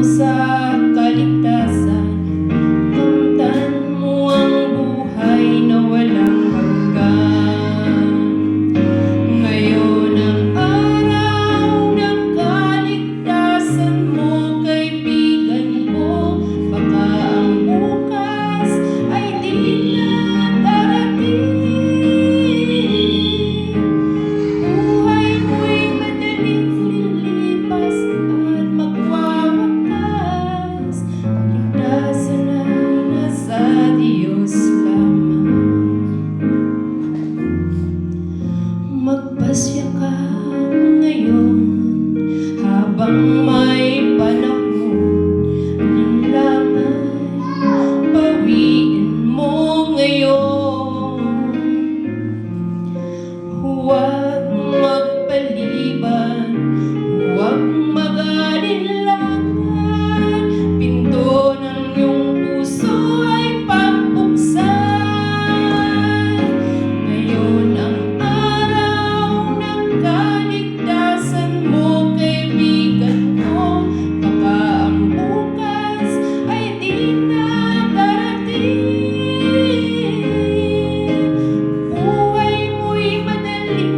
sa kaligtasan. Kamtan mo ang buhay na walang hanggan. Ngayon ang araw ng kaligtasan mo, kaibigan ko. Baka ang bukas ay di na darating. Buhay mo'y madaling lilipas at magwawakas. Kaligtasan ay nasa Diyos lamang. Magpasya ka ngayon habang may panahon. Alinlangan, bawiin mo ngayon. Huwag magpaliban, huwag mag-alinlangan. Pinto ng iyong puso ay pagbuksan. Ngayon ang araw ng kaligtasan mo, kaibigan ko. Baka ang bukas ay di na darating. Buhay mo'y madaling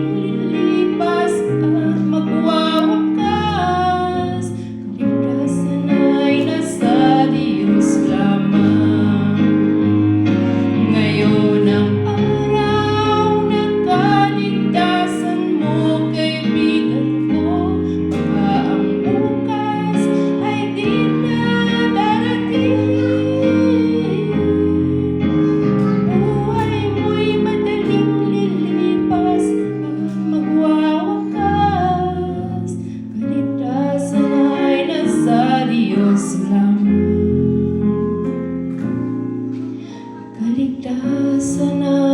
lilipas at magwawakas. Kaligtasan ay nasa Diyos lamang. Ngayon ang araw ng kaligtasan mo, kaibigan ko. Baka ang bukas ay di na darating. Buhay mo'y madaling lilipas at magwawakas. Kaligtasan ay nasa Diyos lamang. Kaligtasan ay